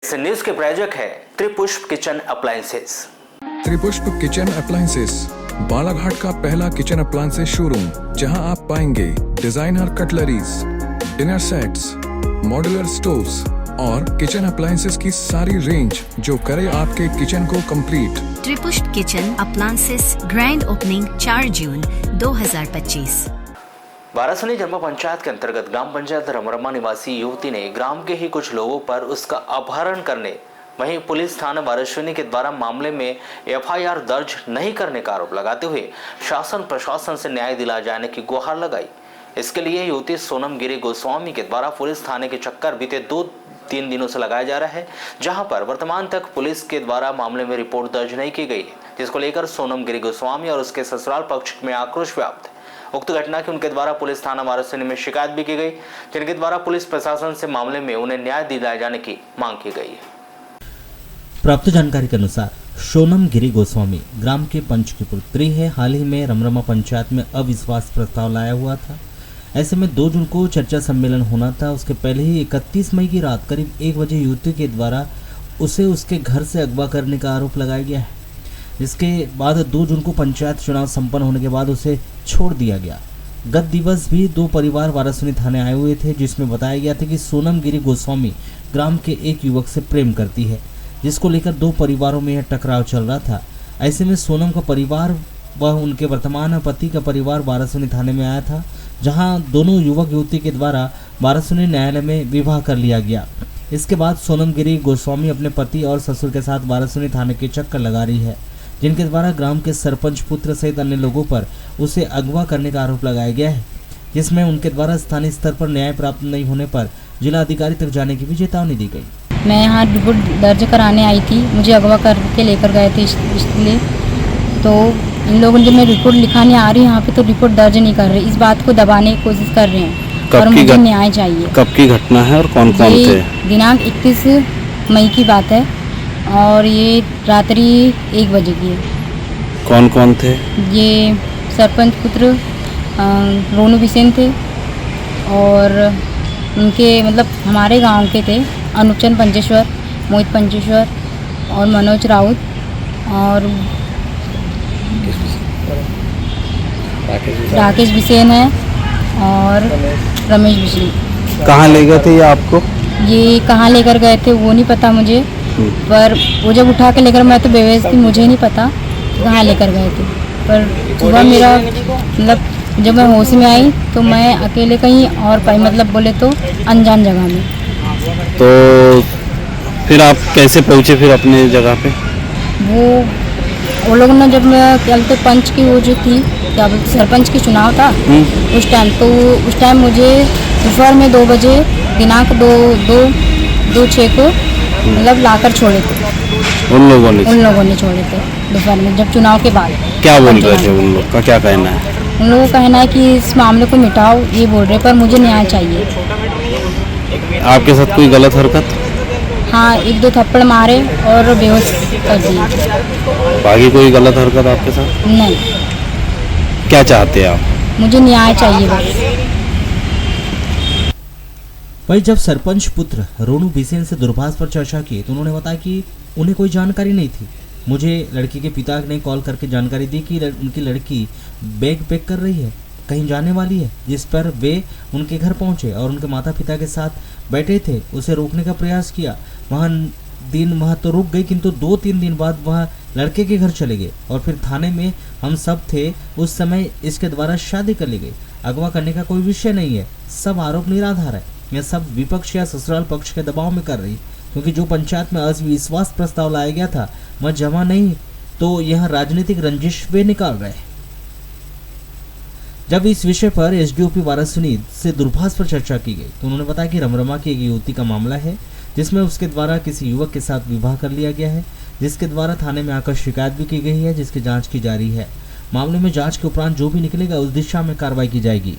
इस न्यूज के प्रायोजक है Tripushp kitchen appliances. Tripushp kitchen appliances Balaghat का पहला किचन अप्लायंसेस शोरूम, जहां आप पाएंगे designer cutleries, dinner sets, modular stoves और किचन अप्लायंसेस की सारी रेंज जो करे आपके किचन को complete. Tripushp kitchen appliances grand opening 4 जून 2025। वारासनी जनपद पंचायत के अंतर्गत ग्राम पंचायत रमरमा निवासी युवती ने ग्राम के ही कुछ लोगों पर उसका अपहरण करने, वहीं पुलिस थाना वारासनी के द्वारा मामले में एफआईआर दर्ज नहीं करने का आरोप लगाते हुए शासन प्रशासन से न्याय दिलाए जाने की गुहार लगाई। इसके लिए युवती सोनम गिरी गोस्वामी के द्वारा पुलिस थाने के चक्कर बीते 2-3 दिनों से लगाया जा रहा है, जहां पर वर्तमान तक पुलिस के द्वारा मामले में रिपोर्ट दर्ज नहीं की गई है, जिसको लेकर सोनम गिरी गोस्वामी और उसके ससुराल पक्ष में आक्रोश व्याप्त है। उक्त घटना की उनके द्वारा पुलिस थाना वारासनी में शिकायत भी की गई, जिनके द्वारा पुलिस प्रशासन से मामले में उन्हें न्याय दिलाए जाने की मांग की गई है। प्राप्त जानकारी के अनुसार सोनम गिरी गोस्वामी ग्राम के पंच की पुत्री है। हाल ही में रमरमा पंचायत में अविश्वास प्रस्ताव लाया हुआ था। ऐसे में 2 जून को चर्चा सम्मेलन होना था। उसके पहले ही 31 मई की रात करीब 1 बजे युवती के द्वारा उसे उसके घर से अगवा करने का आरोप लगाया गया है। इसके बाद 2 जून को पंचायत चुनाव संपन्न होने के बाद उसे छोड़ दिया गया। गत दिवस भी 2 परिवार वारासनी थाने आए हुए थे, जिसमें बताया गया था कि सोनम गिरी गोस्वामी ग्राम के एक युवक से प्रेम करती है, जिसको लेकर 2 परिवारों में यह टकराव चल रहा था। ऐसे में सोनम का परिवार व उनके वर्तमान पति का परिवार वारासनी थाने में आया था, जहां दोनों युवक युवती के द्वारा वारासनी न्यायालय में विवाह कर लिया गया। इसके बाद सोनम गिरी गोस्वामी अपने पति और ससुर के साथ वारासनी थाने के चक्कर लगा रही है, जिनके द्वारा ग्राम के सरपंच पुत्र सहित अन्य लोगों पर उसे अगवा करने का आरोप लगाया गया है, जिसमें उनके द्वारा स्थानीय स्तर पर न्याय प्राप्त नहीं होने पर जिला अधिकारी तक जाने की भी चेतावनी दी गई। मैं यहाँ रिपोर्ट दर्ज कराने आई थी, मुझे अगवा करके लेकर गए थे इसलिए। तो इन लोगों ने जब मैं रिपोर्ट लिखाने आ रही यहाँ पे तो रिपोर्ट दर्ज नहीं कर रहे, इस बात को दबाने की कोशिश कर रहे हैं और मुझे न्याय चाहिए। कब की घटना है और कौन कौन थे? दिनांक 31 मई की बात है और ये रात्रि 1 बजे की है। कौन कौन थे? ये सरपंच पुत्र रोनू बिसेन थे और उनके मतलब हमारे गांव के थे अनुपचंद पंचेश्वर, मोहित पंचेश्वर और मनोज राउत और राकेश बिसेन है और रमेश बिसेन। कहाँ ले गए थे ये आपको? ये कहाँ लेकर गए थे वो नहीं पता मुझे, पर वो जब उठा के लेकर, मैं तो बेवस थी, मुझे नहीं पता कहाँ लेकर गए थे। पर सुबह मेरा मतलब जब मैं होश में आई तो मैं अकेले कहीं और मतलब बोले तो अनजान जगह में। तो फिर आप कैसे पहुँचे फिर अपने जगह पे? वो लोगों ने जब मैं कल तो पंच की वो जो थी क्या बोलते सरपंच की चुनाव था उस टाइम मुझे दोपहर में 2 बजे दिनांक 2/6 को मतलब लाकर छोड़े थे। उन लोगों ने छोड़े थे दोपहर में जब चुनाव के बाद। क्या बोल रहे थे उन लोग का, क्या कहना है? उन लोगों का कहना है कि इस मामले को मिटाओ, ये बोल रहे, पर मुझे न्याय चाहिए। आपके साथ कोई गलत हरकत? हाँ, 1-2 थप्पड़ मारे और बेहोश कर दिए। बाकी कोई गलत हरकत आपके साथ नहीं। क्या चाहते हैं आप? मुझे न्याय चाहिए बस। वही जब सरपंच पुत्र रोनू बिसेन से दूरभाष पर चर्चा की तो उन्होंने बताया कि उन्हें कोई जानकारी नहीं थी। मुझे लड़की के पिता ने कॉल करके जानकारी दी कि उनकी लड़की बैग पैक कर रही है, कहीं जाने वाली है, जिस पर वे उनके घर पहुंचे और उनके माता पिता के साथ बैठे थे। उसे रोकने का प्रयास किया, वहाँ तो रुक गई, किंतु 2-3 दिन बाद वह लड़के के घर चले गए और फिर थाने में हम सब थे उस समय। इसके द्वारा शादी कर ली गई। अगवा करने का कोई विषय नहीं है, सब आरोप निराधार है। यह सब विपक्ष या ससुराल पक्ष के दबाव में कर रही, क्योंकि जो पंचायत में अविश्वास प्रस्ताव लाया गया था वह जमा नहीं, तो यह राजनीतिक रंजिश वे निकाल रहे हैं। जब इस विषय पर एसडीओपी वारासनी से दूरभाष पर चर्चा की गई तो उन्होंने बताया कि रमरमा की एक युवती का मामला है, जिसमें उसके द्वारा किसी युवक के साथ विवाह कर लिया गया है, जिसके द्वारा थाने में आकर शिकायत भी की गई है, जिसकी जांच की जा रही है। मामले में जांच के उपरांत जो भी निकलेगा उस दिशा में कार्रवाई की जाएगी।